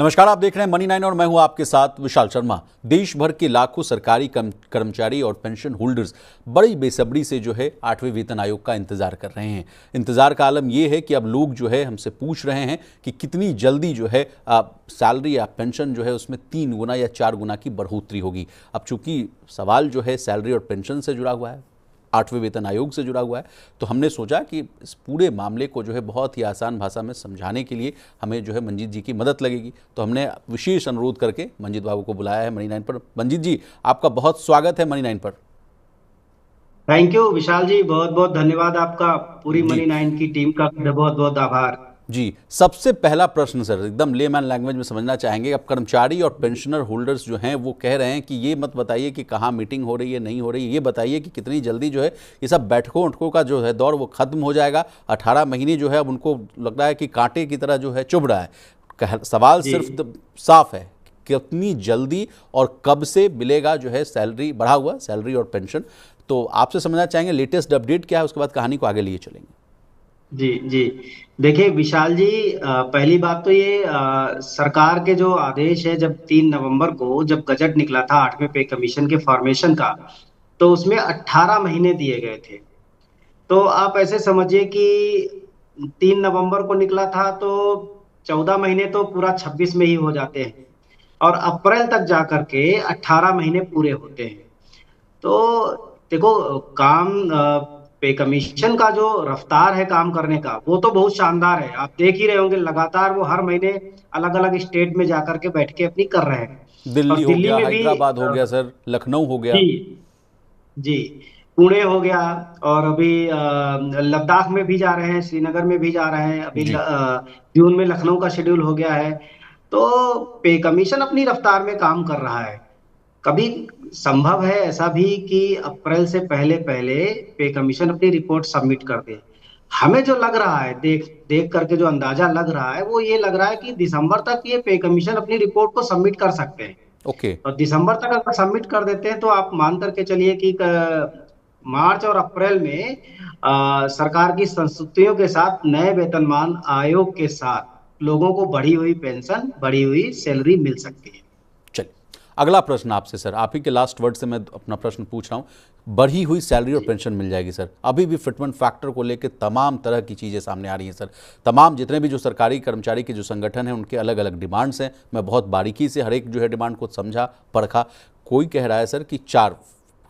नमस्कार, आप देख रहे हैं मनी 9 और मैं हूं आपके साथ विशाल शर्मा। देश भर के लाखों सरकारी कर्मचारी और पेंशन होल्डर्स बड़ी बेसब्री से जो है 8वें वेतन आयोग का इंतजार कर रहे हैं। इंतजार का आलम यह है कि अब लोग जो है हमसे पूछ रहे हैं कि कितनी जल्दी जो है सैलरी या पेंशन जो है उसमें 3 गुना या 4 गुना की बढ़ोतरी होगी। अब चूंकि सवाल जो है सैलरी और पेंशन से जुड़ा हुआ है, 8वें वेतन आयोग से जुड़ा हुआ है, तो हमने सोचा कि इस पूरे मामले को जो है बहुत ही आसान भाषा में समझाने के लिए हमें जो है मंजीत जी की मदद लगेगी। तो हमने विशेष अनुरोध करके मंजीत बाबू को बुलाया है मनी 9 पर। मंजीत जी, आपका बहुत स्वागत है मनी 9 पर। थैंक यू विशाल जी, बहुत बहुत धन्यवाद आपका। पूरी जी मनी 9 की टीम का बहुत बहुत आभार। जी, सबसे पहला प्रश्न सर, एकदम लेमैन लैंग्वेज में समझना चाहेंगे। अब कर्मचारी और पेंशनर होल्डर्स जो हैं वो कह रहे हैं कि ये मत बताइए कि कहाँ मीटिंग हो रही है नहीं हो रही है, ये बताइए कि कितनी जल्दी जो है ये सब बैठकों उठकों का जो है दौर वो खत्म हो जाएगा। 18 महीने जो है अब उनको लग रहा है कि कांटे की तरह जो है चुभ रहा है। सवाल जी सिर्फ साफ है, कितनी जल्दी और कब से मिलेगा जो है सैलरी, बढ़ा हुआ सैलरी और पेंशन। तो आपसे समझना चाहेंगे लेटेस्ट अपडेट क्या है, उसके बाद कहानी को आगे लिए चलेंगे। जी जी। देखिए विशाल जी, पहली बात तो ये सरकार के जो आदेश है, जब 3 नवंबर को जब गजट निकला था 8वें पे कमीशन के फॉर्मेशन का, तो उसमें 18 महीने दिए गए थे। तो आप ऐसे समझिए कि 3 नवंबर को निकला था तो 14 महीने तो पूरा 26 में ही हो जाते हैं, और अप्रैल तक जाकर के 18 महीने पूरे होते हैं। तो देखो, काम पे कमीशन का जो रफ्तार है काम करने का, वो तो बहुत शानदार है। आप देख ही रहे होंगे, लगातार वो हर महीने अलग अलग स्टेट में जाकर के बैठ के अपनी कर रहे हैं। दिल्ली और हो दिल्ली गया, में भी हैदराबाद हो गया सर, लखनऊ हो गया। जी जी, पुणे हो गया, और अभी लद्दाख में भी जा रहे हैं, श्रीनगर में भी जा रहे हैं, अभी जी जून में लखनऊ का शेड्यूल हो गया है। तो पे कमीशन अपनी रफ्तार में काम कर रहा है। कभी संभव है ऐसा भी कि अप्रैल से पहले पहले पे कमीशन अपनी रिपोर्ट सबमिट कर दे। हमें जो लग रहा है, देख देख करके जो अंदाजा लग रहा है, वो ये लग रहा है कि दिसंबर तक ये पे कमीशन अपनी रिपोर्ट को सबमिट कर सकते हैं। ओके। और दिसंबर तक अगर सबमिट कर देते हैं तो आप मान करके चलिए कि मार्च और अप्रैल में सरकार की संस्तुतियों के साथ नए वेतनमान आयोग के साथ लोगों को बढ़ी हुई पेंशन, बढ़ी हुई सैलरी मिल सकती है। चलिए, अगला प्रश्न आपसे सर, आप ही के लास्ट वर्ड से मैं अपना प्रश्न पूछ रहा हूँ। बढ़ी हुई सैलरी और जी पेंशन मिल जाएगी सर। अभी भी फिटमेंट फैक्टर को लेकर तमाम तरह की चीज़ें सामने आ रही हैं सर। तमाम जितने भी जो सरकारी कर्मचारी के जो संगठन हैं उनके अलग अलग डिमांड्स हैं। मैं बहुत बारीकी से हर एक जो है डिमांड को समझा, परखा। कोई कह रहा है सर कि 4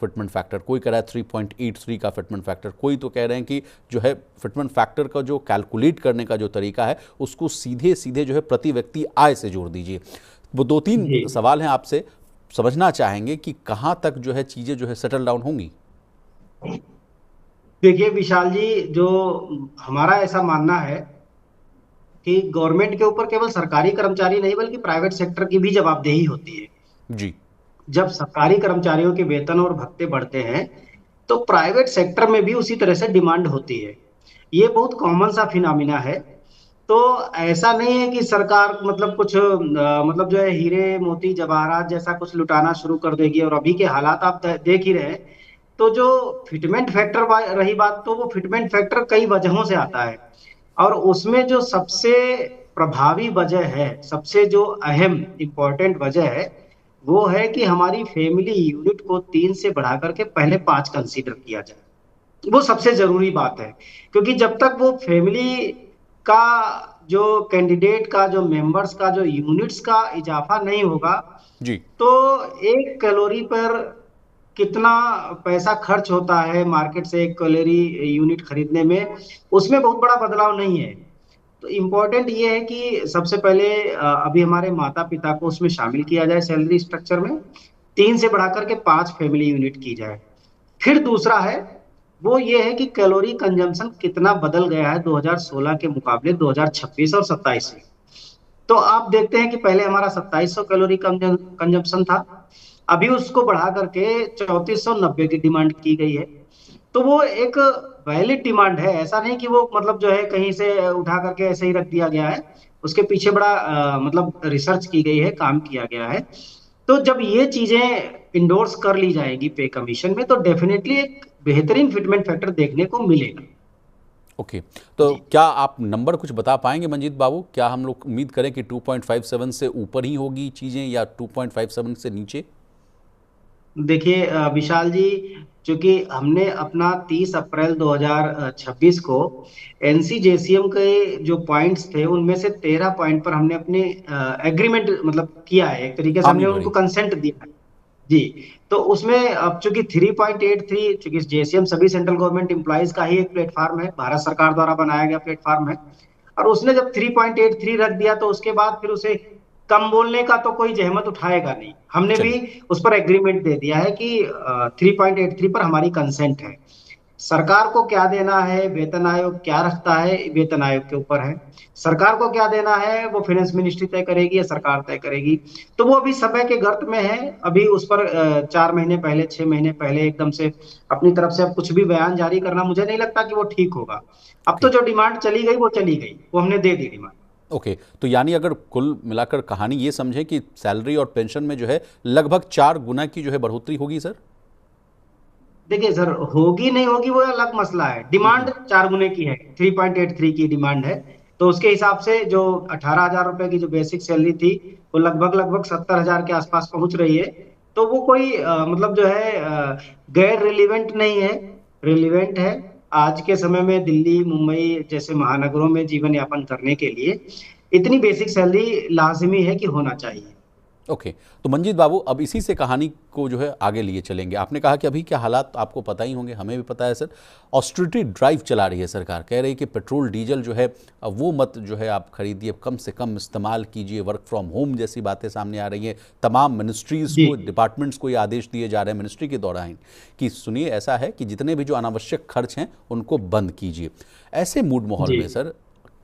फिटमेंट फैक्टर, कोई कह रहा है 3.83 का फिटमेंट फैक्टर, कोई तो कह रहे हैं कि जो है फिटमेंट फैक्टर का जो कैलकुलेट करने का जो तरीका है उसको सीधे सीधे जो है प्रति व्यक्ति आय से जोड़ दीजिए। वो 2-3 जी। सवाल हैं आपसे, समझना चाहेंगे कि कहाँ तक जो है चीज़ें जो है सेटल डाउन होंगी। देखिए विशाल जी, जो हमारा ऐसा मानना है कि गवर्नमेंट के ऊपर केवल सरकारी कर्मचारी नहीं बल्कि प्राइवेट सेक्टर की भी जवाबदेही होती है। जी जब सरकारी कर्मचारियों के वेतन और भत्ते बढ़ते हैं, तो प्राइवेट सेक्टर में भी उसी तरह से डिमांड होती है। ये बहुत कॉमन सा फिनोमिना है। तो ऐसा नहीं है कि सरकार मतलब कुछ मतलब जो है हीरे मोती जवाहरात जैसा कुछ लुटाना शुरू कर देगी। और अभी के हालात आप देख ही रहे हैं। तो जो फिटमेंट फैक्टर रही बात, तो वो फिटमेंट फैक्टर कई वजहों से आता है, और उसमें जो सबसे प्रभावी वजह है, सबसे जो अहम इंपॉर्टेंट वजह है, वो है कि हमारी फैमिली यूनिट को 3 से बढ़ा करके पहले 5 कंसीडर किया जाए। वो सबसे जरूरी बात है। क्योंकि जब तक वो फैमिली का जो कैंडिडेट का जो मेंबर्स का जो यूनिट्स का इजाफा नहीं होगा, जी तो 1 कैलोरी पर कितना पैसा खर्च होता है मार्केट से 1 कैलोरी यूनिट खरीदने में, उसमें बहुत बड़ा बदलाव नहीं है। तो इम्पोर्टेंट ये है कि सबसे पहले अभी हमारे माता पिता को उसमें शामिल किया जाए सैलरी स्ट्रक्चर में, 3 से बढ़ाकर के 5 फैमिली यूनिट की जाए। फिर दूसरा है, वो ये है कि कैलोरी कंजम्पशन कितना बदल गया है 2016 के मुकाबले 2026 और 27 में। तो आप देखते हैं कि पहले हमारा 2700 कैलोरी कंजम्पशन था, अभी उसको बढ़ा करके 3490 की डिमांड की गई है। तो वो एक वैलिड डिमांड है, ऐसा नहीं कि वो मतलब जो है कहीं से उठा करके ऐसे ही रख दिया गया है। उसके पीछे बड़ा मतलब रिसर्च की गई है, काम किया गया है। तो जब ये चीजें इंडोर्स कर ली जाएगी पे कमीशन में, तो डेफिनेटली एक बेहतरीन फिटमेंट फैक्टर देखने को मिलेगा। ओके, तो जी क्या आप नंबर कुछ बता पाएंगे मंजीत बाबू? क्या हम लोग उम्मीद करें कि 2.57 से ऊपर ही होगी चीज़ें या 2.57 से नीचे? देखिए विशाल जी, चूंकि हमने अपना 30 अप्रैल 2026 को एनसीजेसीएम के जो पॉइंट्स थे उनमें से 13 पॉइंट पर हमने अपने एग्रीमेंट मतलब किया है, एक तरीके से हामी हमने उनको भरी। कंसेंट दिया है। जी। तो उसमें अब चूंकि 3.83, चूंकि जेसीएम सभी सेंट्रल गवर्नमेंट एम्प्लॉयज का ही एक प्लेटफॉर्म है, भारत सरकार द्वारा बनाया गया प्लेटफॉर्म है, और उसने जब 3.83 रख दिया तो उसके बाद फिर उसे कम बोलने का तो कोई जहमत उठाएगा नहीं। हमने भी चलिए। उस पर एग्रीमेंट दे दिया है कि 3.83 पर हमारी कंसेंट है। सरकार को क्या देना है, वेतन आयोग क्या रखता है, वेतन आयोग के ऊपर है। सरकार को क्या देना है वो फाइनेंस मिनिस्ट्री तय करेगी या सरकार तय करेगी। तो वो अभी समय के गर्त में है। अभी उस पर 4 महीने पहले, 6 महीने पहले एकदम से अपनी तरफ से अब कुछ भी बयान जारी करना मुझे नहीं लगता कि वो ठीक होगा। अब तो ओके। जो डिमांड चली गई वो चली गई, वो हमने दे दी डिमांड। ओके, तो यानी अगर कुल मिलाकर कहानी ये समझें कि सैलरी और पेंशन में जो है लगभग 4 गुना की जो है बढ़ोतरी होगी सर? देखिए सर, होगी नहीं होगी वो अलग मसला है। डिमांड 4 गुने की है, 3.83 की डिमांड है। तो उसके हिसाब से जो 18,000 रुपए की जो बेसिक सैलरी थी वो लगभग लगभग 70,000 के आसपास पहुंच रही है। तो वो कोई मतलब जो है गैर रिलीवेंट नहीं है, रिलीवेंट है। आज के समय में दिल्ली मुंबई जैसे महानगरों में जीवन यापन करने के लिए इतनी बेसिक सैलरी लाजमी है कि होना चाहिए। ओके, तो मंजीत बाबू अब इसी से कहानी को जो है आगे लिए चलेंगे। आपने कहा कि अभी क्या हालात आपको पता ही होंगे, हमें भी पता है सर। ऑस्टेरिटी ड्राइव चला रही है सरकार, कह रही है कि पेट्रोल डीजल जो है अब वो मत जो है आप खरीदिए, कम से कम इस्तेमाल कीजिए, वर्क फ्रॉम होम जैसी बातें सामने आ रही हैं। तमाम मिनिस्ट्रीज़ जी को, डिपार्टमेंट्स को ये आदेश दिए जा रहे हैं मिनिस्ट्री के दौरान कि सुनिए ऐसा है कि जितने भी जो अनावश्यक खर्च हैं उनको बंद कीजिए। ऐसे मूड माहौल जी में सर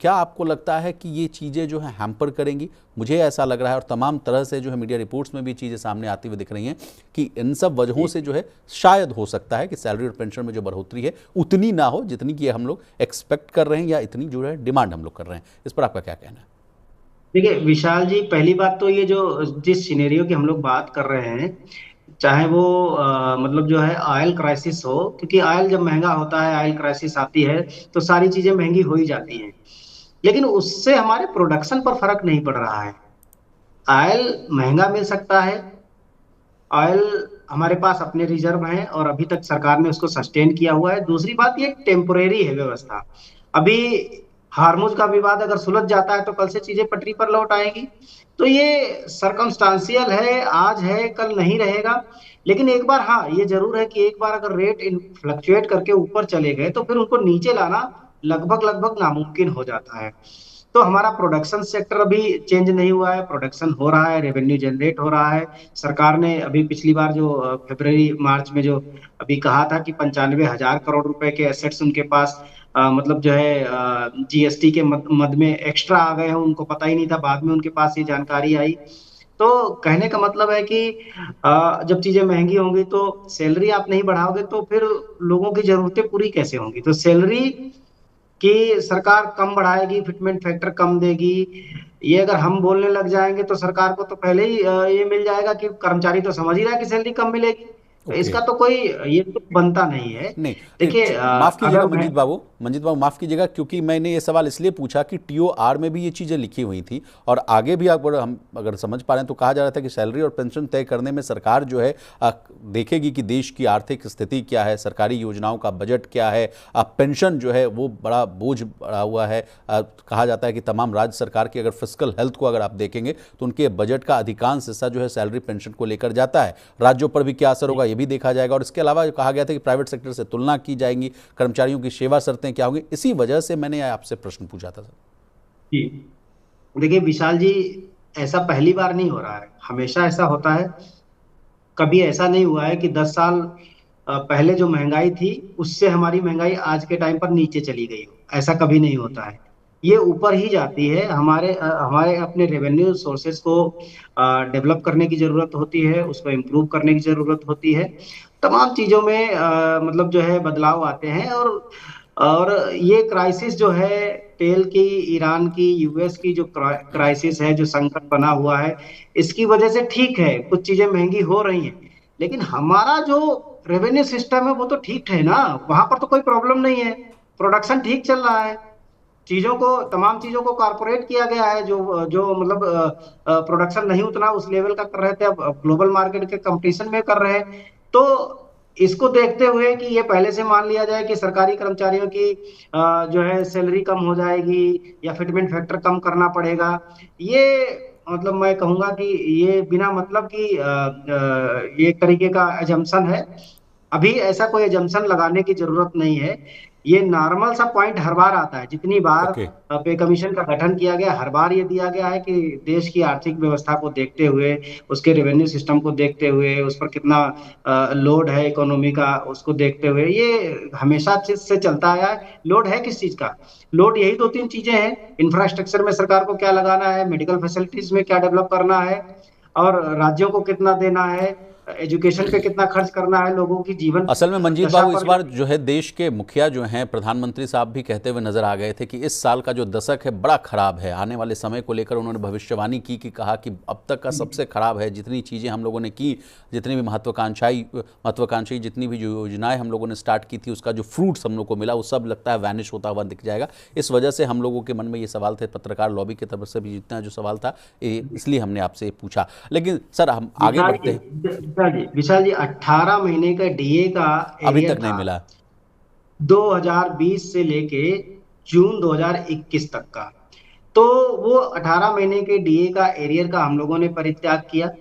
क्या आपको लगता है कि ये चीज़ें जो हैं हैम्पर करेंगी? मुझे ऐसा लग रहा है और तमाम तरह से जो है मीडिया रिपोर्ट्स में भी चीज़ें सामने आती हुई दिख रही हैं कि इन सब वजहों जी। से जो है शायद हो सकता है कि सैलरी और पेंशन में जो बढ़ोतरी है उतनी ना हो जितनी कि हम लोग एक्सपेक्ट कर रहे हैं या इतनी जो है डिमांड हम लोग कर रहे हैं। इस पर आपका क्या कहना है? देखिए विशाल जी, पहली बात तो ये जो जिस सिनेरियो की हम लोग बात कर रहे हैं, चाहे वो मतलब जो है ऑयल क्राइसिस हो, क्योंकि ऑयल जब महंगा होता है, ऑयल क्राइसिस आती है तो सारी चीजें महंगी हो ही जाती हैं। लेकिन उससे हमारे प्रोडक्शन पर फर्क नहीं पड़ रहा है। ऑयल महंगा मिल सकता है, ऑयल हमारे पास अपने रिजर्व हैं और अभी तक सरकार ने उसको सस्टेन किया हुआ है। दूसरी बात, ये टेम्पोरेरी है व्यवस्था। अभी हार्मुज का विवाद अगर सुलझ जाता है तो कल से चीजें पटरी पर लौट आएंगी। तो ये सरकमस्टांसियल है, आज है कल नहीं रहेगा। लेकिन एक बार हाँ ये जरूर है कि एक बार अगर रेट फ्लक्चुएट करके ऊपर चले गए तो फिर उनको नीचे लाना लगभग लगभग नामुमकिन हो जाता है। तो हमारा प्रोडक्शन सेक्टर अभी चेंज नहीं हुआ है, प्रोडक्शन हो रहा है, रेवेन्यू जनरेट हो रहा है। सरकार ने अभी पिछली बार जो फरवरी मार्च में जो अभी कहा था कि 95,000 करोड़ रुपए के एसेट्स उनके पास मतलब जो है जीएसटी के मद में एक्स्ट्रा आ गए हैं, उनको पता ही नहीं था, बाद में उनके पास ये जानकारी आई। तो कहने का मतलब है कि जब चीजें महंगी होंगी तो सैलरी आप नहीं बढ़ाओगे तो फिर लोगों की जरूरतें पूरी कैसे होंगी। तो सैलरी कि सरकार कम बढ़ाएगी, फिटमेंट फैक्टर कम देगी, ये अगर हम बोलने लग जाएंगे तो सरकार को तो पहले ही ये मिल जाएगा कि कर्मचारी तो समझ ही रहा है कि सैलरी कम मिलेगी। तो ओके। इसका तो कोई ये तो बनता नहीं है। नहीं, देखिए माफ़ कीजिएगा अगर मैं मंजीत बाबू माफ़ कीजिएगा, क्योंकि मैंने ये सवाल इसलिए पूछा कि टीओआर में भी ये चीज़ें लिखी हुई थी और आगे भी अगर हम अगर समझ पा रहे हैं तो कहा जा रहा था कि सैलरी और पेंशन तय करने में सरकार जो है देखेगी कि देश की आर्थिक स्थिति क्या है, सरकारी योजनाओं का बजट क्या है। पेंशन जो है वो बड़ा बोझ बढ़ा हुआ है। कहा जाता है कि तमाम राज्य सरकार की अगर फिस्कल हेल्थ को अगर आप देखेंगे तो उनके बजट का अधिकांश हिस्सा जो है सैलरी पेंशन को लेकर जाता है। राज्यों पर भी क्या असर होगा ये भी देखा जाएगा। और इसके अलावा कहा गया था कि प्राइवेट सेक्टर से तुलना की जाएगी, कर्मचारियों की सेवा शर्तें क्या होंगी। इसी वजह से मैंने आपसे प्रश्न पूछा था सर। जी, देखिए विशाल जी, ऐसा पहली बार नहीं हो रहा है, हमेशा ऐसा होता है। कभी ऐसा नहीं हुआ है कि 10 साल पहले जो महंगाई थी उससे हमारी महंगाई आज के टाइम पर नीचे चली गई हो, ऐसा कभी नहीं होता है। ये ऊपर ही जाती है। हमारे अपने रेवेन्यू सोर्सेज को डेवलप करने की जरूरत होती है, उसको इम्प्रूव करने की जरूरत होती है। तमाम चीजों में मतलब जो है बदलाव आते हैं। और ये क्राइसिस जो है तेल की, ईरान की, यूएस की जो क्राइसिस है, जो संकट बना हुआ है, इसकी वजह से ठीक है कुछ चीजें महंगी हो रही हैं। लेकिन हमारा जो रेवेन्यू सिस्टम है वो तो ठीक है ना, वहां पर तो कोई प्रॉब्लम नहीं है। प्रोडक्शन ठीक चल रहा है, चीजों को, तमाम चीजों को कारपोरेट किया गया है, जो जो मतलब प्रोडक्शन नहीं उतना उस लेवल का कर रहे थे, अब ग्लोबल मार्केट के कंपटीशन में कर रहे हैं। तो इसको देखते हुए कि ये पहले से मान लिया जाए कि सरकारी कर्मचारियों की जो है सैलरी कम हो जाएगी या फिटमेंट फैक्टर कम करना पड़ेगा, ये मतलब मैं कहूंगा कि ये बिना मतलब की ये एक तरीके का एजम्पशन है। अभी ऐसा कोई एजम्पशन लगाने की जरूरत नहीं है। ये नॉर्मल सा पॉइंट हर बार आता है, जितनी बार ओके। पे कमीशन का गठन किया गया, हर बार ये दिया गया है कि देश की आर्थिक व्यवस्था को देखते हुए, उसके रेवेन्यू सिस्टम को देखते हुए, उस पर कितना लोड है इकोनॉमी का, उसको देखते हुए ये हमेशा चीज से चलता आया है। लोड है किस चीज का? लोड यही दो तीन चीजें हैं, इंफ्रास्ट्रक्चर में सरकार को क्या लगाना है, मेडिकल फैसिलिटीज में क्या डेवलप करना है, और राज्यों को कितना देना है, एजुकेशन पे कितना खर्च करना है, लोगों की जीवन असल में मंजीत दशा बाबू, इस पर बार जो है देश के मुखिया जो हैं, प्रधानमंत्री साहब भी कहते हुए नजर आ गए थे कि इस साल का जो दशक है बड़ा खराब है। आने वाले समय को लेकर उन्होंने भविष्यवाणी की कि कहा कि अब तक का सबसे खराब है। जितनी चीज़ें हम लोगों ने की, जितनी भी महत्वाकांक्षी जितनी भी जो योजनाएं हम लोगों ने स्टार्ट की थी, उसका जो फ्रूट्स हम लोग को मिला वो सब लगता है वैनिश होता हुआ दिख जाएगा। इस वजह से हम लोगों के मन में ये सवाल थे, पत्रकार लॉबी की तरफ से भी जितना जो सवाल था, इसलिए हमने आपसे पूछा। लेकिन सर हम आगे बढ़ते हैं। विशाल जी 18 महीने का डीए का अभी एरियर तक नहीं था मिला। 2020 से लेके जून 2021 तक का। तो वो 18 महीने के डीए का एरियर का हम लोगों ने परित्याग किया।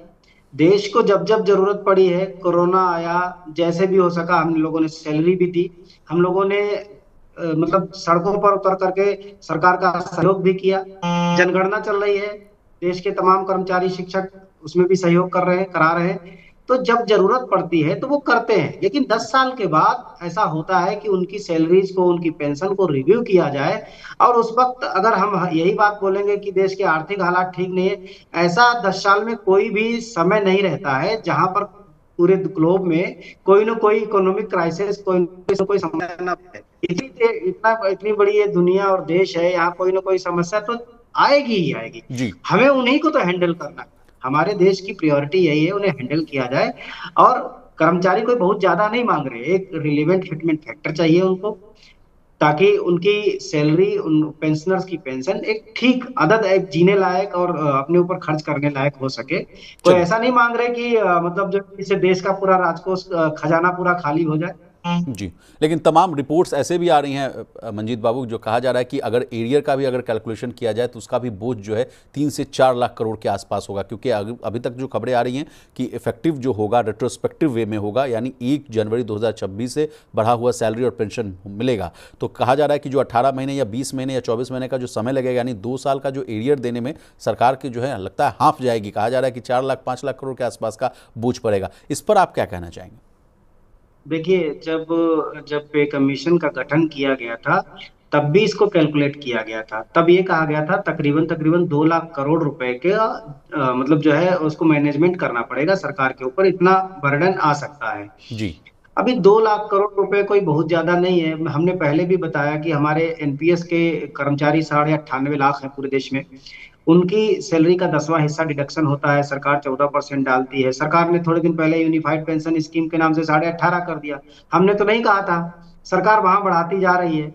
देश को जब जब जरूरत पड़ी है, कोरोना आया, जैसे भी हो सका हम लोगों ने सैलरी भी दी, हम लोगों ने मतलब सड़कों पर उतर करके सरकार का सहयोग भी किया। जनगणना चल रही है, देश के तमाम कर्मचारी शिक्षक उसमें भी सहयोग कर रहे हैं, करा रहे हैं। तो जब जरूरत पड़ती है तो वो करते हैं, लेकिन 10 साल के बाद ऐसा होता है कि उनकी सैलरीज को, उनकी पेंशन को रिव्यू किया जाए। और उस वक्त अगर हम यही बात बोलेंगे कि देश के आर्थिक हालात ठीक नहीं है, ऐसा 10 साल में कोई भी समय नहीं रहता है जहां पर पूरे ग्लोब में कोई ना कोई इकोनॉमिक क्राइसिस, कोई ना कोई समस्या ना है। इतनी बड़ी ये दुनिया और देश है, यहाँ कोई ना कोई समस्या तो आएगी ही आएगी। जी। हमें उन्हीं को तो हैंडल करना है। हमारे देश की प्रायोरिटी यही है, उन्हें हैंडल किया जाए। और कर्मचारी कोई बहुत ज्यादा नहीं मांग रहे, एक रिलेवेंट फिटमेंट फैक्टर चाहिए उनको, ताकि उनकी सैलरी, उन पेंशनर्स की पेंशन एक ठीक अदद, एक जीने लायक और अपने ऊपर खर्च करने लायक हो सके। कोई चलिए। ऐसा नहीं मांग रहे कि मतलब जो इससे देश का पूरा राजकोष, खजाना पूरा खाली हो जाए। जी, लेकिन तमाम रिपोर्ट्स ऐसे भी आ रही हैं मंजीत बाबू, जो कहा जा रहा है कि अगर एरियर का भी अगर कैलकुलेशन किया जाए तो उसका भी बोझ जो है 3 से 4 लाख करोड़ के आसपास होगा। क्योंकि अभी तक जो खबरें आ रही हैं कि इफेक्टिव जो होगा रेट्रोस्पेक्टिव वे में होगा, यानी 1 जनवरी 2026 से बढ़ा हुआ सैलरी और पेंशन मिलेगा। तो कहा जा रहा है कि जो 18 महीने या 20 महीने या 24 महीने का जो समय लगेगा, यानी 2 साल का जो एरियर देने में सरकार की जो है लगता है हाँफ जाएगी। कहा जा रहा है कि 4 लाख 5 लाख करोड़ के आसपास का बोझ पड़ेगा। इस पर आप क्या कहना चाहेंगे? देखिए, जब जब पे कमीशन का गठन किया गया था, तब भी इसको कैलकुलेट किया गया था। तब ये कहा गया था तकरीबन तकरीबन 2 लाख करोड़ रुपए के मतलब जो है उसको मैनेजमेंट करना पड़ेगा, सरकार के ऊपर इतना बर्डन आ सकता है। जी। अभी 2 लाख करोड़ रुपए कोई बहुत ज्यादा नहीं है। हमने पहले भी बताया कि हमारे एनपीएस के कर्मचारी 98.5 लाख हैं पूरे देश में। उनकी सैलरी का 10वां हिस्सा डिडक्शन होता है, सरकार 14% डालती है। सरकार ने थोड़े दिन पहले यूनिफाइड पेंशन स्कीम के नाम से 18.5 कर दिया। हमने तो नहीं कहा था, सरकार वहां बढ़ाती जा रही है।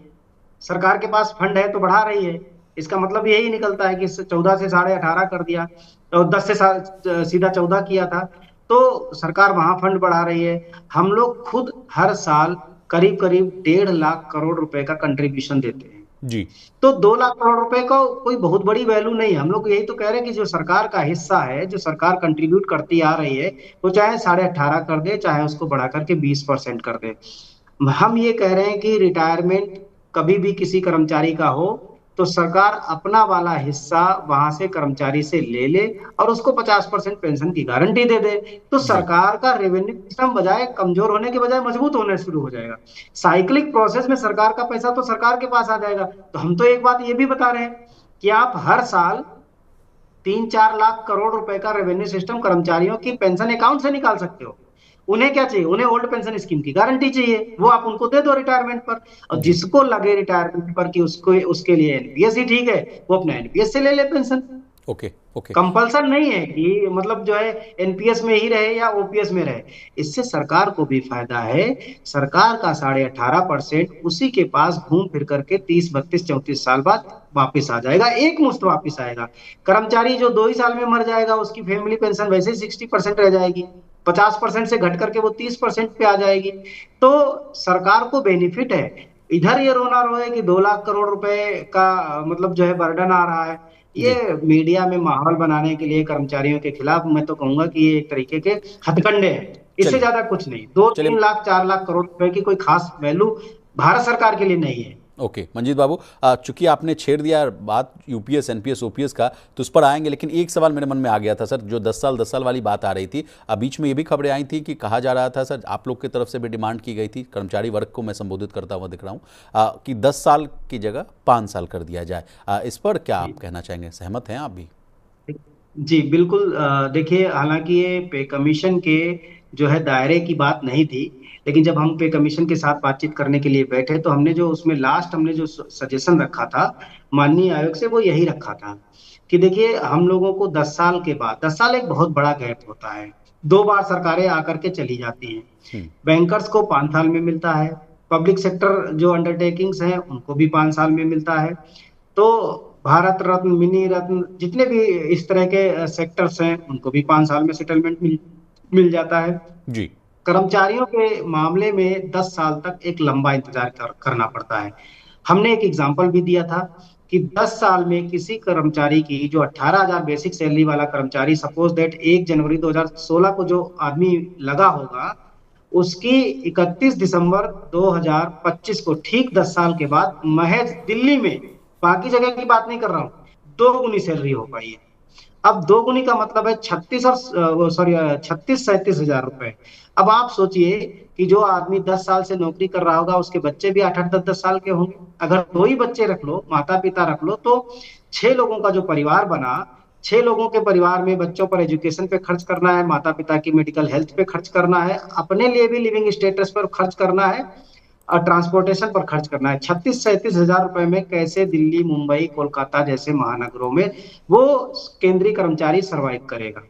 सरकार के पास फंड है तो बढ़ा रही है। इसका मतलब यही निकलता है कि 14 से 18.5 कर दिया, और 10 से सीधा 14 किया था। तो सरकार वहां फंड बढ़ा रही है। हम लोग खुद हर साल करीब करीब 1.5 लाख करोड़ रुपए का कंट्रीब्यूशन देते हैं। जी। तो 2 लाख करोड़ रुपए का कोई बहुत बड़ी वैल्यू नहीं है। हम लोग यही तो कह रहे हैं कि जो सरकार का हिस्सा है, जो सरकार कंट्रीब्यूट करती आ रही है, वो चाहे 18.5 कर दे, चाहे उसको बढ़ा करके 20% कर दे। हम ये कह रहे हैं कि रिटायरमेंट कभी भी किसी कर्मचारी का हो तो सरकार अपना वाला हिस्सा वहां से कर्मचारी से ले ले और उसको 50% पेंशन की गारंटी दे दे। तो जी। सरकार का रेवेन्यू सिस्टम बजाय कमजोर होने के बजाय मजबूत होने शुरू हो जाएगा। साइक्लिक प्रोसेस में सरकार का पैसा तो सरकार के पास आ जाएगा। तो हम तो एक बात ये भी बता रहे हैं कि आप हर साल 3-4 लाख करोड़ रुपए का रेवेन्यू सिस्टम कर्मचारियों की पेंशन अकाउंट से निकाल सकते हो। उन्हें क्या चाहिए? उन्हें ओल्ड पेंशन स्कीम की गारंटी चाहिए, वो आप उनको दे दो रिटायरमेंट पर। और जी। जिसको लगे रिटायरमेंट पर कि उसको, उसके लिए एनपीएस ही ठीक है, वो अपना एनपीएस से ले ले पेंशन। ओके। ओके। कंपल्सन नहीं है कि मतलब जो है एनपीएस में ही रहे या ओपीएस में रहे। इससे सरकार को भी फायदा है। सरकार का 18.5% उसी के पास घूम फिर करके 30, 32, 34 साल बाद वापिस आ जाएगा, एक मुश्त वापिस आएगा। कर्मचारी जो 2 ही साल में मर जाएगा उसकी फैमिली पेंशन वैसे ही 60% रह जाएगी, 50% से घट करके वो 30% पे आ जाएगी। तो सरकार को बेनिफिट है। इधर ये रोना रोए कि 2 लाख करोड़ रुपए का मतलब जो है बर्डन आ रहा है। ये जी। मीडिया में माहौल बनाने के लिए कर्मचारियों के खिलाफ, मैं तो कहूंगा कि ये एक तरीके के हथकंडे हैं, इससे चलिए। ज्यादा कुछ नहीं। दो चलिए। तीन लाख 4 लाख करोड़ रुपए की कोई खास वैल्यू भारत सरकार के लिए नहीं है। ओके मंजीत बाबू, चूंकि आपने छेड़ दिया बात यूपीएस एनपीएस ओपीएस का, तो उस पर आएंगे, लेकिन एक सवाल मेरे मन में आ गया था सर, जो 10 साल वाली बात आ रही थी। बीच में ये भी खबरें आई थी कि कहा जा रहा था सर, आप लोग की तरफ से भी डिमांड की गई थी, कर्मचारी वर्ग को मैं संबोधित करता हुआ दिख रहा हूँ, कि 10 साल की जगह 5 साल कर दिया जाए। इस पर क्या आप कहना चाहेंगे, सहमत हैं आप भी? जी बिल्कुल। देखिए, हालांकि ये पे कमीशन के जो है दायरे की बात नहीं थी, लेकिन जब हम पे कमीशन के साथ बातचीत करने के लिए बैठे तो हमने जो उसमें लास्ट हमने जो सजेशन रखा था माननीय आयोग से, वो यही रखा था कि देखिए हम लोगों को 10 साल के बाद, 10 साल एक बहुत बड़ा गैप होता है, 2 बार सरकारें आकर के चली जाती हैं। हम्म। बैंकर्स को 5 साल में मिलता है, पब्लिक सेक्टर जो अंडरटेकिंग्स हैं उनको भी 5 साल में मिलता है। तो भारत रत्न, मिनी रत्न, जितने भी इस तरह के सेक्टर्स हैं उनको भी 5 साल में सेटलमेंट मिल जाता है। जी। कर्मचारियों के मामले में 10 साल तक एक लंबा इंतजार करना पड़ता है। हमने एक एग्जाम्पल भी दिया था कि 10 साल में किसी कर्मचारी की, जो 18,000 बेसिक सैलरी वाला कर्मचारी, सपोज दैट 1 जनवरी 2016 को जो आदमी लगा होगा, उसकी 31 दिसंबर 2025 को, ठीक 10 साल के बाद, महज दिल्ली में, बाकी जगह की बात नहीं कर रहा हूं, 2 गुनी सैलरी हो पाई है। अब 2 गुनी का मतलब है 36 37 हजार रुपए। अब आप सोचिए कि जो आदमी 10 साल से नौकरी कर रहा होगा उसके बच्चे भी 8 8 10 10 साल के होंगे। अगर 2 ही बच्चे रख लो, माता पिता रख लो, तो 6 लोगों का जो परिवार बना, 6 लोगों के परिवार में बच्चों पर एजुकेशन पे खर्च करना है, माता पिता की मेडिकल हेल्थ पे खर्च करना है, अपने लिए भी लिविंग स्टेटस पर खर्च करना है, और ट्रांसपोर्टेशन पर खर्च करना है। 36 37 हजार रुपए में कैसे दिल्ली, मुंबई, कोलकाता जैसे महानगरों में वो केंद्रीय कर्मचारी सरवाइव करेगा?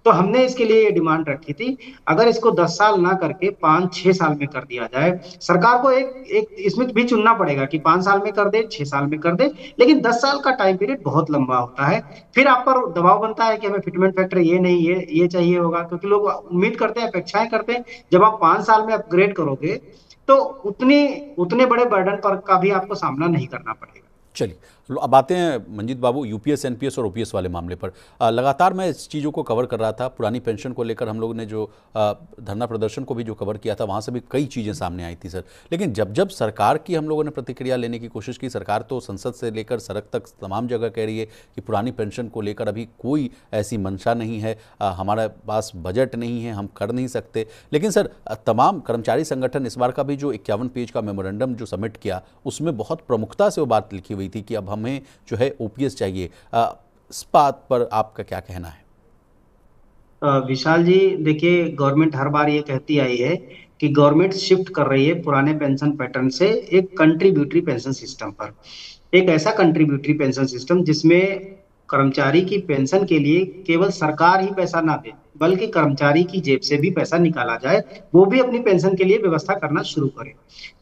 तो हमने इसके लिए ये डिमांड रखी थी, अगर इसको 10 साल ना करके 5 6 साल में कर दिया जाए। सरकार को एक एक इसमें भी चुनना पड़ेगा कि 5 साल में कर दे, 6 साल में कर दे, लेकिन 10 साल का टाइम पीरियड बहुत लंबा होता है। फिर आप पर दबाव बनता है कि हमें फिटमेंट फैक्टर ये नहीं, ये चाहिए होगा, क्योंकि लोग उम्मीद करते हैं, अपेक्षाएं करते हैं। जब आप 5 साल में अपग्रेड करोगे तो उतनी उतने बड़े बर्डन पर का भी आपको सामना नहीं करना पड़ेगा। चलिए, अब आते हैं मंजीत बाबू यूपीएस एनपीएस और ओपीएस वाले मामले पर। लगातार मैं इस चीज़ों को कवर कर रहा था, पुरानी पेंशन को लेकर हम लोगों ने जो धरना प्रदर्शन को भी जो कवर किया था, वहाँ से भी कई चीज़ें सामने आई थी सर। लेकिन जब जब सरकार की हम लोगों ने प्रतिक्रिया लेने की कोशिश की, सरकार तो संसद से लेकर सड़क तक तमाम जगह कह रही है कि पुरानी पेंशन को लेकर अभी कोई ऐसी मंशा नहीं है, हमारे पास बजट नहीं है, हम कर नहीं सकते। लेकिन सर, तमाम कर्मचारी संगठन इस बार का भी जो 51 पेज का मेमोरेंडम जो सबमिट किया, उसमें बहुत प्रमुखता से वो बात लिखी हुई थी कि अब हमें जो है ओपीएस चाहिए। इस बात पर आपका क्या कहना है? विशाल जी, देखिए, गवर्नमेंट हर बार ये कहती आई है कि गवर्नमेंट शिफ्ट कर रही है पुराने पेंशन पैटर्न से एक कंट्रीब्यूटरी पेंशन सिस्टम पर, एक ऐसा कंट्रीब्यूटरी पेंशन सिस्टम जिसमें कर्मचारी की पेंशन के लिए केवल सरकार ही पैसा ना दे, बल्कि कर्मचारी की जेब से भी पैसा निकाला जाए, वो भी अपनी पेंशन के लिए व्यवस्था करना शुरू करे।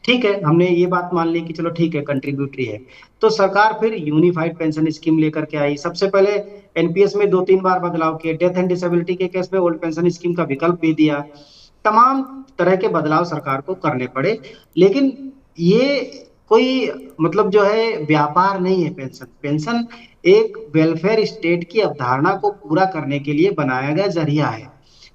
ठीक है, हमने ये बात मान ली कि चलो ठीक है, कंट्रीब्यूटरी है। तो सरकार फिर यूनिफाइड पेंशन स्कीम लेकर के आई। सबसे पहले एनपीएस में 2 3 बार बदलाव किए, डेथ एंड डिसेबिलिटी के केस में ओल्ड पेंशन स्कीम का विकल्प भी दिया। तमाम तरह के बदलाव सरकार को करने पड़े, लेकिन ये कोई मतलब जो है व्यापार नहीं है। पेंशन पेंशन एक वेलफेयर स्टेट की अवधारणा को पूरा करने के लिए बनाया गया जरिया है,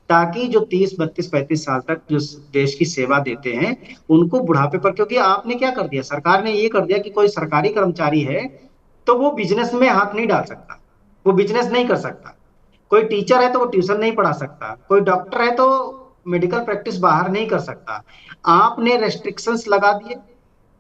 ताकि जो 30 32 35 साल तक जो देश की सेवा देते हैं उनको बुढ़ापे पर, क्योंकि आपने क्या कर दिया, सरकार ने ये कर दिया कि कोई सरकारी कर्मचारी है तो वो बिजनेस में हाथ नहीं डाल सकता, वो बिजनेस नहीं कर सकता। कोई टीचर है तो वो ट्यूशन नहीं पढ़ा सकता, कोई डॉक्टर है तो मेडिकल प्रैक्टिस बाहर नहीं कर सकता। आपने रेस्ट्रिक्शंस लगा दिए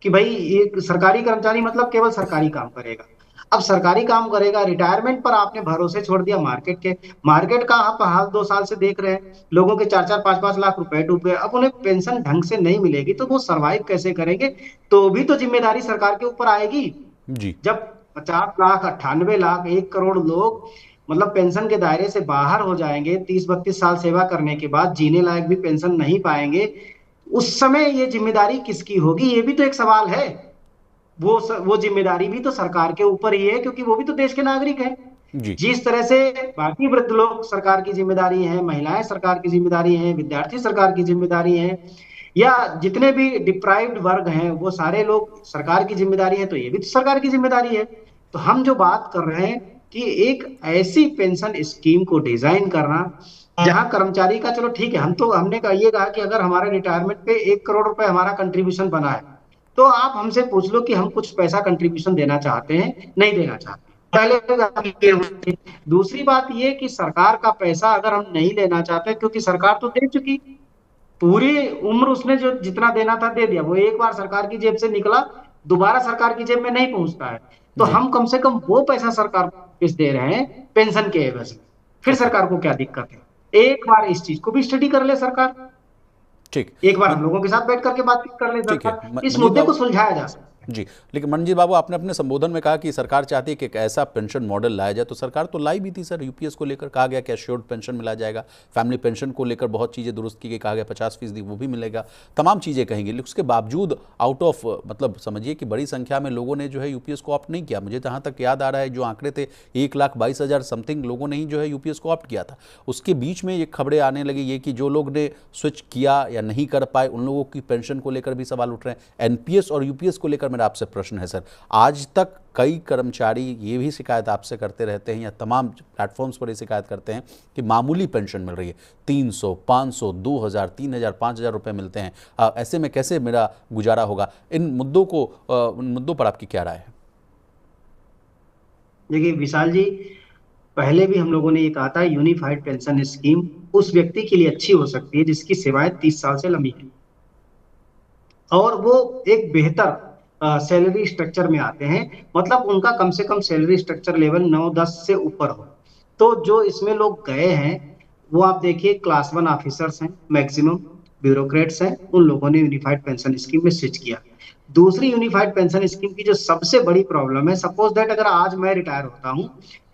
कि भाई ये सरकारी कर्मचारी मतलब केवल सरकारी काम करेगा। अब सरकारी काम करेगा, रिटायरमेंट पर आपने भरोसे छोड़ दिया मार्केट के। मार्केट का आप हाल 2 साल से देख रहे हैं, लोगों के 4 4 5 5 लाख रुपए डूब गए। अब उन्हें पेंशन ढंग से नहीं मिलेगी तो वो सरवाइव कैसे करेंगे? तो भी तो जिम्मेदारी सरकार के ऊपर आएगी। जी। जब 50 लाख, 98 लाख, 1 करोड़ लोग मतलब पेंशन के दायरे से बाहर हो जाएंगे, 30-32 साल सेवा करने के बाद जीने लायक भी पेंशन नहीं पाएंगे, उस समय ये जिम्मेदारी किसकी होगी, ये भी तो एक सवाल है। वो जिम्मेदारी भी तो सरकार के ऊपर ही है, क्योंकि वो भी तो देश के नागरिक हैं। जी। जिस तरह से बाकी वृद्ध लोग सरकार की जिम्मेदारी है, महिलाएं सरकार की जिम्मेदारी है, विद्यार्थी सरकार की जिम्मेदारी है, या जितने भी डिप्राइव्ड वर्ग हैं वो सारे लोग सरकार की जिम्मेदारी है, तो ये भी तो सरकार की जिम्मेदारी है। तो हम जो बात कर रहे हैं कि एक ऐसी पेंशन स्कीम को डिजाइन करना जहां कर्मचारी का, चलो ठीक है, हमने ये कहा कि अगर हमारे रिटायरमेंट पे 1 करोड़ रुपए हमारा कंट्रीब्यूशन बना है, तो आप हमसे पूछ लो कि हम कुछ पैसा कंट्रीब्यूशन देना चाहते हैं, नहीं देना चाहते, पहले ये होती। दूसरी बात ये कि सरकार का पैसा अगर हम नहीं लेना चाहते, क्योंकि सरकार तो दे चुकी, पूरी उम्र उसने जो जितना देना था दे दिया, वो एक बार सरकार की जेब से निकला, दोबारा सरकार की जेब में नहीं पहुंचता है। तो जी। हम कम से कम वो पैसा सरकार को वापस दे रहे हैं पेंशन के एवज में, फिर ओके। सरकार को क्या दिक्कत है। एक बार इस चीज को भी स्टडी कर ले सरकार, ठीक। एक बार हम लोगों के साथ बैठ करके बातचीत कर ले ठीक है सरकार, इस मंजीत मुद्दे को बाबू। सुलझाया जा सकता है। जी। लेकिन मंजीत बाबू, आपने अपने संबोधन में कहा कि सरकार चाहती है कि एक ऐसा पेंशन मॉडल लाया जाए, तो सरकार तो लाई भी थी सर। यूपीएस को लेकर कहा गया कि एश्योर्ड पेंशन मिला जाएगा, फैमिली पेंशन को लेकर बहुत चीज़ें दुरुस्त की गई, कहा गया 50% वो भी मिलेगा, तमाम चीज़ें कहेंगे, लेकिन उसके बावजूद आउट ऑफ मतलब समझिए कि बड़ी संख्या में लोगों ने जो है यूपीएस को ऑप्ट नहीं किया। मुझे जहाँ तक याद आ रहा है, जो आंकड़े थे 1,22,000 समथिंग लोगों ने ही जो है यूपीएस को ऑप्ट किया था। उसके बीच में ये खबरें आने लगी ये कि जो लोग ने स्विच किया या नहीं कर पाए, उन लोगों की पेंशन को लेकर भी सवाल उठ रहे हैं। एनपीएस और यूपीएस को लेकर मेरा आपसे प्रश्न है सर, आज तक कई कर्मचारी ये भी शिकायत आपसे करते रहते हैं या तमाम प्लेटफॉर्म्स पर ये शिकायत करते हैं कि मामूली पेंशन मिल रही है, 300, 500, 2,000, 3,000, 5,000 रुपये मिलते हैं। ऐसे में कैसे मेरा गुजारा होगा? इन मुद्दों पर आपकी क्या राय है? देखिए विशाल जी, पहले भी हम लोगों ने ये कहा था, यूनिफाइड पेंशन स्कीम उस व्यक्ति के लिए अच्छी हो सकती है जिसकी सेवाएं 30 साल से लंबी है, और वो एक बेहतर सैलरी स्ट्रक्चर में आते हैं, मतलब उनका कम से कम सैलरी स्ट्रक्चर लेवल 9-10 से ऊपर हो। तो जो इसमें लोग गए हैं, वो आप देखिए क्लास 1 ऑफिसर्स हैं, मैक्सिमम ब्यूरोक्रेट्स हैं, उन लोगों ने यूनिफाइड पेंशन स्कीम में स्विच किया। दूसरी यूनिफाइड पेंशन स्कीम की जो सबसे बड़ी प्रॉब्लम है, सपोज दैट अगर आज मैं रिटायर होता हूं,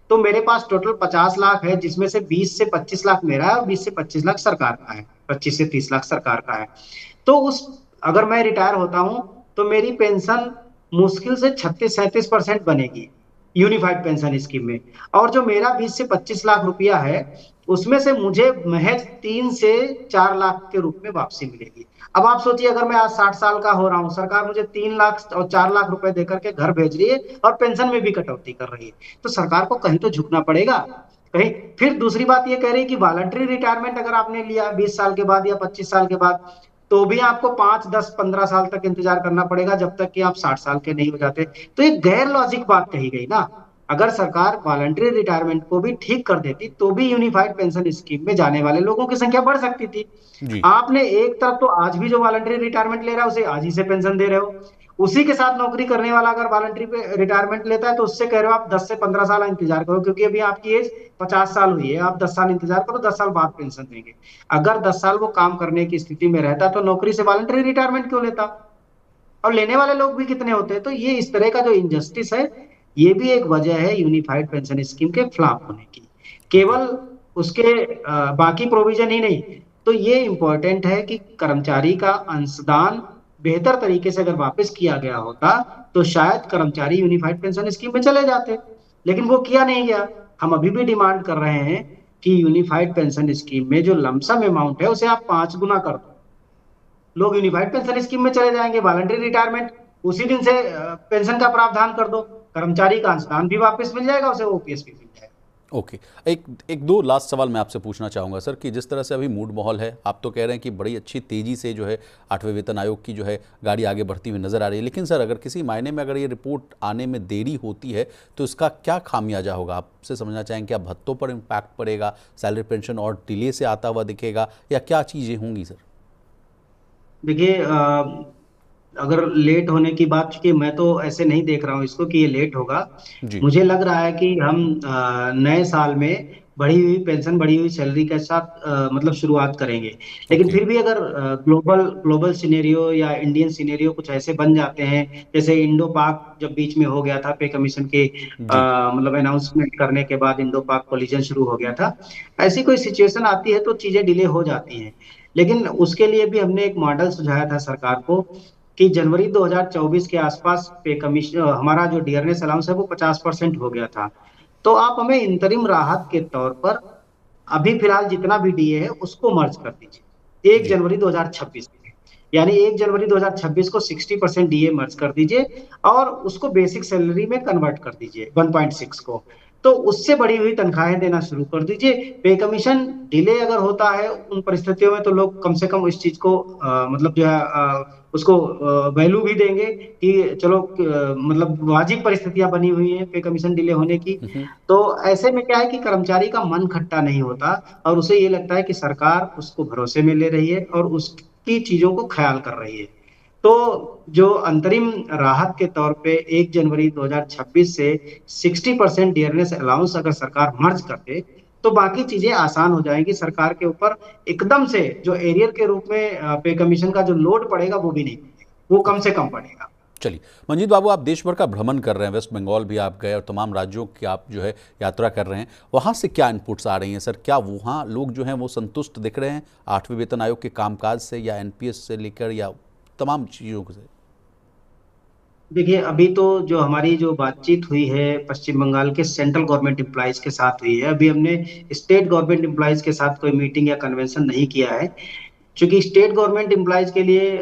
तो मेरे पास टोटल 50 लाख है, जिसमें से 20 से 25 लाख मेरा है और 20 से 25 लाख सरकार का है, 25 से 30 लाख सरकार का है। तो उस अगर मैं रिटायर होता हूं, तो मेरी पेंशन मुश्किल से 36-37% बनेगी यूनिफाइड पेंशन स्कीम में, और जो मेरा 20 से 25 लाख रुपया है, उसमें से मुझे महज 3 से 4 लाख के रूप में वापसी मिलेगी। अब आप सोचिए, अगर मैं आज 60 साल का हो रहा हूँ, सरकार मुझे 3 लाख और 4 लाख रुपए देकर के घर भेज रही है और पेंशन में भी कटौती कर रही है, तो सरकार को कहीं तो झुकना पड़ेगा कहीं। फिर दूसरी बात ये कह रही है कि वॉलंटरी रिटायरमेंट अगर आपने लिया 20 साल के बाद या 25 साल के बाद, तो भी आपको 5, 10, 15 साल तक इंतजार करना पड़ेगा, जब तक कि आप 60 साल के नहीं हो जाते। तो एक गैर लॉजिक बात कही गई ना। अगर सरकार वॉलंटरी रिटायरमेंट को भी ठीक कर देती, तो भी यूनिफाइड पेंशन स्कीम में जाने वाले लोगों की संख्या बढ़ सकती थी। जी। आपने एक तरफ तो आज भी जो वॉलंटरी रिटायरमेंट ले रहा है उसे आज ही से पेंशन दे रहे हो, उसी के साथ नौकरी करने वाला अगर वॉलंटरी पे रिटायरमेंट लेता है, तो उससे कह रहे हो आप 10 से 15 साल इंतजार करो, क्योंकि अभी आपकी एज 50 साल हुई है, आप 10 साल इंतजार करो, 10 साल बाद पेंशन देंगे। अगर 10 साल वो काम करने की स्थिति में रहता, तो नौकरी से वॉलंटरी रिटायरमेंट क्यों लेता? और लेने वाले लोग भी कितने होते हैं। तो ये इस तरह का जो इंजस्टिस है, ये भी एक वजह है यूनिफाइड पेंशन स्कीम के फ्लॉप होने की, ओके। केवल उसके बाकी प्रोविजन ही नहीं। तो ये इंपॉर्टेंट है कि कर्मचारी का अंशदान बेहतर तरीके से अगर वापस किया गया होता, तो शायद कर्मचारी यूनिफाइड पेंशन स्कीम में चले जाते, लेकिन वो किया नहीं गया। हम अभी भी डिमांड कर रहे हैं कि यूनिफाइड पेंशन स्कीम में जो लमसम अमाउंट है उसे आप 5 गुना कर दो, लोग यूनिफाइड पेंशन स्कीम में चले जाएंगे, वॉलंटरी रिटायरमेंट उसी दिन से पेंशन का प्रावधान कर दो, कर्मचारी का अंशदान भी वापस मिल जाएगा, उसे ओपीएस भी मिल जाएगा। ओके। एक एक दो लास्ट सवाल मैं आपसे पूछना चाहूँगा सर, कि जिस तरह से अभी मूड माहौल है, आप तो कह रहे हैं कि बड़ी अच्छी तेज़ी से जो है 8वें वेतन आयोग की जो है गाड़ी आगे बढ़ती हुई नज़र आ रही है, लेकिन सर अगर किसी मायने में अगर ये रिपोर्ट आने में देरी होती है, तो इसका क्या खामियाजा होगा? आपसे समझना चाहेंगे, क्या भत्तों पर इम्पैक्ट पड़ेगा, सैलरी पेंशन और डिले से आता हुआ दिखेगा, या क्या चीज़ें होंगी सर? देखिए अगर लेट होने की बात, कि मैं तो ऐसे नहीं देख रहा हूँ इसको कि ये लेट होगा। जी। मुझे लग रहा है कि हम नए साल में बढ़ी हुई पेंशन, बढ़ी हुई सैलरी के साथ मतलब शुरुआत करेंगे। लेकिन ओके। फिर भी अगर ग्लोबल ग्लोबल सिनेरियो या इंडियन सिनेरियो कुछ ऐसे बन जाते हैं, जैसे इंडो पाक जब बीच में हो गया था पे कमीशन के जी। मतलब अनाउंसमेंट करने के बाद इंडो पाक कोलिजन शुरू हो गया था, ऐसी कोई सिचुएशन आती है तो चीजें डिले हो जाती हैं। लेकिन उसके लिए भी हमने एक मॉडल सुझाया था सरकार को कि जनवरी 2024 के आसपास पे कमीशन हमारा जो डियरनेस अलाउंस है वो 50% हो गया था। तो आप हमें इंतरिम राहत के तौर पर अभी फिलहाल जितना भी डीए है उसको मर्ज कर दीजिए 1 जी। जनवरी 2026 में। यानी 1 जनवरी 2026 को 60% डीए मर्ज कर दीजिए और उसको बेसिक सैलरी में कन्वर्ट कर दीजिए 1.6 को। तो उससे बढ़ी हुई तनख्वाहें देना शुरू कर दीजिए। पे कमीशन डिले अगर होता है उन परिस्थितियों में तो लोग कम से कम इस चीज को मतलब जो है उसको वैल्यू भी देंगे कि चलो मतलब वाजिब परिस्थितियां बनी हुई हैं पे कमीशन डिले होने की। हम्म। तो ऐसे में क्या है कि कर्मचारी का मन खट्टा नहीं होता और उसे ये लगता है कि सरकार उसको भरोसे में ले रही है और उसकी चीजों को ख्याल कर रही है। तो जो अंतरिम राहत के तौर पे 1 जनवरी 2026 से 60% डियरनेस अलाउंस अगर सरकार मर्ज कर दे तो बाकी चीजें आसान हो जाएंगी सरकार के ऊपर। एकदम से जो एरियर के रूप में पे कमीशन का जो लोड पड़ेगा वो भी नहीं पड़ेगा, वो कम ओके। से कम पड़ेगा। चलिए मंजीत बाबू, आप देश भर का भ्रमण कर रहे हैं, वेस्ट बंगाल भी आप गए और तमाम राज्यों की आप जो है यात्रा कर रहे हैं, वहाँ से क्या इनपुट्स आ रही हैं सर? क्या वहाँ लोग जो हैं वो संतुष्ट दिख रहे हैं 8वें वेतन आयोग के कामकाज से, या एनपीएस से लेकर, या तमाम चीज़ों से? देखिए अभी तो जो हमारी जो बातचीत हुई है पश्चिम बंगाल के सेंट्रल गवर्नमेंट एम्प्लॉयज के साथ हुई है। अभी हमने स्टेट गवर्नमेंट एम्प्लॉयज के साथ कोई मीटिंग या कन्वेंशन नहीं किया है, क्योंकि स्टेट गवर्नमेंट एम्प्लॉयज के लिए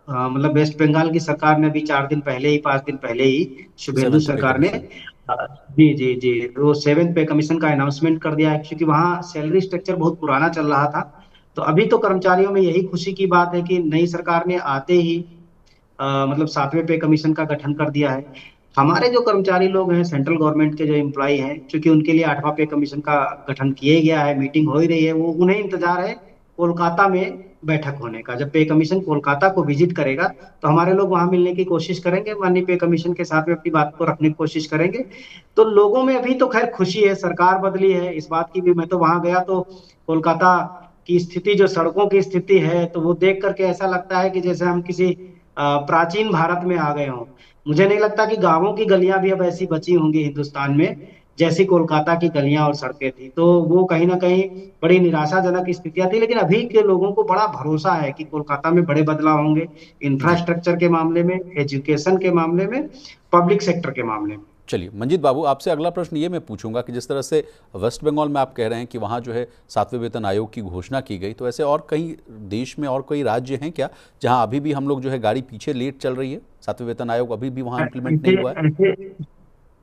मतलब वेस्ट बंगाल की सरकार ने अभी 4 दिन पहले ही 5 दिन पहले ही शुभेंदु सेवेंथ पे सरकार ने कमीशन। जी जी जी वो 7th पे कमीशन का अनाउंसमेंट कर दिया है, क्योंकि वहाँ सैलरी स्ट्रक्चर बहुत पुराना चल रहा था। तो अभी तो कर्मचारियों में यही खुशी की बात है कि नई सरकार ने आते ही मतलब 7वें पे कमीशन का गठन कर दिया है। हमारे जो कर्मचारी लोग हैं सेंट्रल गवर्नमेंट के जो एम्प्लॉय हैं, क्योंकि उनके लिए 8वां पे कमीशन का गठन किया गया है, मीटिंग हो ही रही है, वो उन्हें इंतजार है कोलकाता में बैठक होने का। जब पे कमीशन कोलकाता को विजिट करेगा तो हमारे लोग वहां मिलने की कोशिश करेंगे, माननीय पे कमीशन के साथ में अपनी बात को रखने की कोशिश करेंगे। तो लोगों में अभी तो खैर खुशी है, सरकार बदली है इस बात की भी। मैं तो वहां गया तो कोलकाता की स्थिति, जो सड़कों की स्थिति है, तो वो देख करके ऐसा लगता है कि जैसे हम किसी प्राचीन भारत में आ गए हों। मुझे नहीं लगता कि गांवों की गलियां भी अब ऐसी बची होंगी हिंदुस्तान में जैसी कोलकाता की गलियां और सड़कें थी। तो वो कहीं ना कहीं बड़ी निराशाजनक स्थितियां थी, लेकिन अभी के लोगों को बड़ा भरोसा है कि कोलकाता में बड़े बदलाव होंगे, जी। इंफ्रास्ट्रक्चर के मामले में, एजुकेशन के मामले में, पब्लिक सेक्टर के मामले में। चलिए मंजीत बाबू, आपसे अगला प्रश्न ये मैं पूछूंगा कि जिस तरह से वेस्ट बंगाल में आप कह रहे हैं कि वहाँ जो है 7वें वेतन आयोग की घोषणा की गई, तो ऐसे और कई देश में और कोई राज्य हैं क्या जहाँ अभी भी हम लोग जो है गाड़ी पीछे लेट चल रही है, 7वें वेतन आयोग अभी भी वहाँ इम्प्लीमेंट नहीं ऐसे हुआ है? ऐसे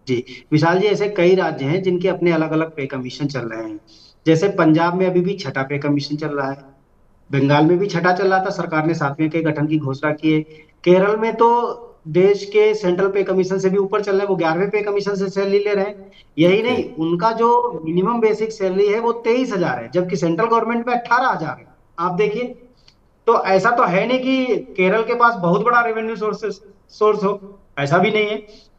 जी विशाल जी, ऐसे कई राज्य हैं जिनके अपने अलग अलग पे कमीशन चल रहे हैं। जैसे पंजाब में अभी भी छठा पे कमीशन चल रहा है, बंगाल में भी छठा चल रहा था, सरकार ने 7वें के गठन की घोषणा की है। केरल में तो देश के सेंट्रल पे कमीशन से भी ऊपर चल रहे हैं, वो 11वें पे कमीशन से सैलरी ले रहे हैं। यही ओके। नहीं, उनका जो मिनिमम बेसिक सैलरी है वो 23,000 है, जबकि सेंट्रल गवर्नमेंट में 18,000 है। आप देखिए, तो ऐसा तो है नहीं कि केरल के पास बहुत बड़ा रेवेन्यू सोर्स हो, ऐसा भी नहीं है।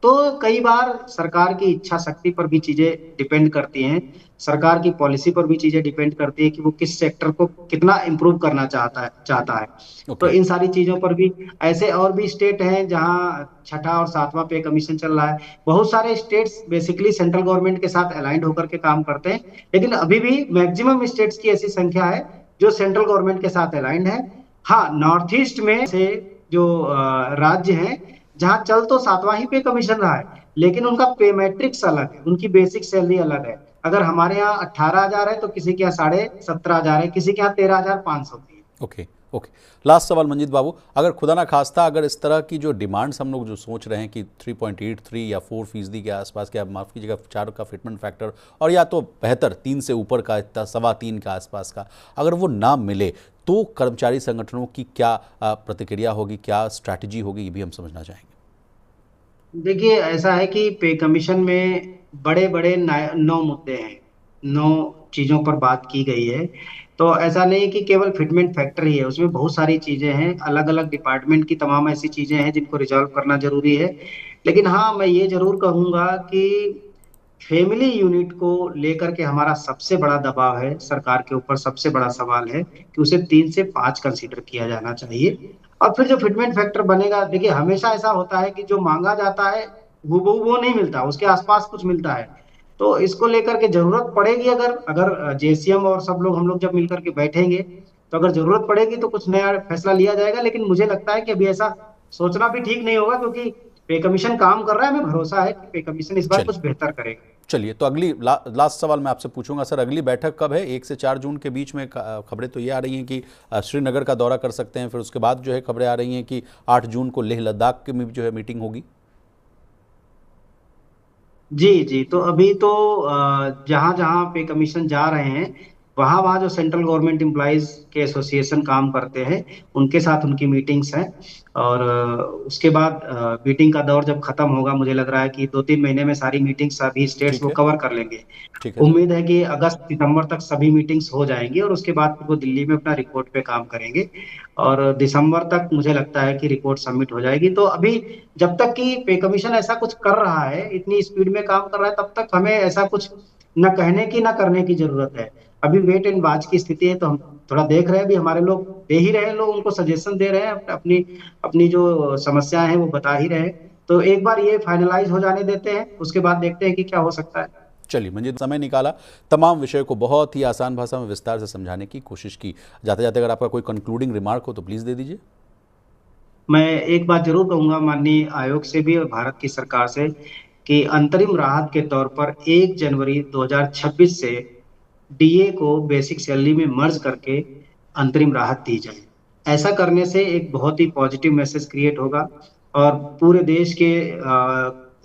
तो कई बार सरकार की इच्छा शक्ति पर भी चीजें डिपेंड करती हैं, सरकार की पॉलिसी पर भी चीजें डिपेंड करती है कि वो किस सेक्टर को कितना इंप्रूव करना चाहता है। तो ओके। इन सारी चीजों पर भी ऐसे और भी स्टेट हैं जहां छठा और 7वां पे कमीशन चल रहा है। बहुत सारे स्टेट्स बेसिकली सेंट्रल गवर्नमेंट के साथ अलाइंड होकर के काम करते हैं, लेकिन अभी भी मैक्सिमम स्टेट्स की ऐसी संख्या है जो सेंट्रल गवर्नमेंट के साथ अलाइंड है। हाँ, नॉर्थ ईस्ट में से जो राज्य हैं जहां चल तो 7वां ही पे कमीशन रहा है, लेकिन उनका पे मैट्रिक्स अलग है, उनकी बेसिक सैलरी अलग है। अगर हमारे यहाँ 18,000 है तो किसी के यहाँ 17,500 है, किसी के यहाँ 13,500 है। ओके। ओके। लास्ट सवाल मंजीत बाबू, अगर खुदा ना खास्ता अगर इस तरह की जो डिमांड्स हम लोग जो सोच रहे हैं कि 3.83 या 4% के आसपास, क्या माफ़ कीजिएगा 4 का फिटमेंट फैक्टर, और या तो बेहतर 3 से ऊपर का, इतना 3.25 के आसपास का, अगर वो ना मिले तो कर्मचारी संगठनों की क्या प्रतिक्रिया होगी, क्या स्ट्रैटेजी होगी, ये भी हम समझना चाहेंगे। देखिए ऐसा है कि पे कमीशन में बड़े बड़े 9 मुद्दे हैं, 9 चीजों पर बात की गई है। तो ऐसा नहीं है कि केवल फिटमेंट फैक्टर ही है, उसमें बहुत सारी चीजें हैं, अलग अलग डिपार्टमेंट की तमाम ऐसी चीजें हैं जिनको रिजॉल्व करना जरूरी है। लेकिन हाँ, मैं ये जरूर कहूंगा कि फैमिली यूनिट को लेकर के हमारा सबसे बड़ा दबाव है, सरकार के ऊपर सबसे बड़ा सवाल है कि उसे 3 से 5 कंसीडर किया जाना चाहिए। और फिर जो फिटमेंट फैक्टर बनेगा, देखिए हमेशा ऐसा होता है कि जो मांगा जाता है वो नहीं मिलता, उसके आसपास कुछ मिलता है। तो इसको लेकर के जरूरत पड़ेगी, अगर अगर जेसीएम और सब लोग हम लोग जब मिलकर के बैठेंगे, तो अगर जरूरत पड़ेगी तो कुछ नया फैसला लिया जाएगा। लेकिन मुझे लगता है कि अभी ऐसा सोचना भी ठीक नहीं होगा, क्योंकि पे कमीशन काम कर रहा है। हमें भरोसा है कि पे कमीशन इस बार चलिए कुछ बेहतर करेगा। चलिए, तो अगली लास्ट सवाल मैं आपसे पूछूंगा सर, अगली बैठक कब है? 1 से 4 जून के बीच में खबरें तो ये आ रही हैं कि श्रीनगर का दौरा कर सकते हैं, फिर उसके बाद जो है खबरें आ रही हैं कि 8 जून को लेह लद्दाख के में जो है मीटिंग होगी। जी जी, तो अभी तो जहां जहां पे कमीशन जा रहे हैं, वहां वहां जो सेंट्रल गवर्नमेंट एम्प्लॉयज के एसोसिएशन काम करते हैं, उनके साथ उनकी मीटिंग्स हैं। और उसके बाद मीटिंग का दौर जब खत्म होगा, मुझे लग रहा है कि 2-3 महीने में सारी मीटिंग्स सभी स्टेट्स ठीक वो है। कवर कर लेंगे। ठीक है सर। उम्मीद है कि अगस्त सितंबर तक सभी मीटिंग्स हो जाएंगी, और उसके बाद फिर वो दिल्ली में अपना रिपोर्ट पे काम करेंगे। और दिसंबर तक मुझे लगता है कि रिपोर्ट सबमिट हो जाएगी। तो अभी जब तक कि पे कमीशन ऐसा कुछ कर रहा है, इतनी स्पीड में काम कर रहा है, तब तक हमें ऐसा कुछ न कहने की न करने की जरूरत है। अभी वेट एंड वॉच की स्थिति है, तो हम थोड़ा देख रहे हैं। अभी हमारे लोग दे ही रहे हैं, लोग उनको सजेशन दे रहे हैं, अपनी अपनी जो समस्याएं हैं वो बता ही रहे हैं। तो एक बार ये फाइनलाइज हो जाने देते हैं, उसके बाद देखते हैं कि क्या हो सकता है। चलिए, मुझे समय निकाला, तमाम विषय को बहुत ही आसान भाषा में विस्तार से समझाने की कोशिश की। जाते जाते अगर आपका कोई कंक्लूडिंग रिमार्क हो तो प्लीज़ दे दीजिए। मैं एक बात जरूर कहूंगा माननीय आयोग से भी और भारत की सरकार से, कि अंतरिम राहत के तौर पर 1 जनवरी 2026 से डीए को बेसिक सैलरी में मर्ज करके अंतरिम राहत दी जाए। ऐसा करने से एक बहुत ही पॉजिटिव मैसेज क्रिएट होगा, और पूरे देश के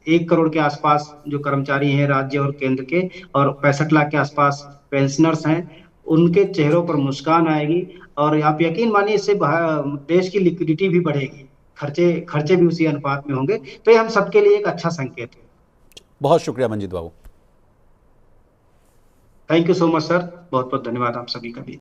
1 करोड़ के आसपास जो कर्मचारी हैं राज्य और केंद्र के, और 65 लाख के आसपास पेंशनर्स हैं, उनके चेहरों पर मुस्कान आएगी। और आप यकीन मानिए, इससे देश की लिक्विडिटी भी बढ़ेगी, खर्चे खर्चे भी उसी अनुपात में होंगे। तो ये हम सबके लिए एक अच्छा संकेत है। बहुत शुक्रिया Manjeet Babu. Thank you so much sir, बहुत बहुत धन्यवाद आप सभी का भी।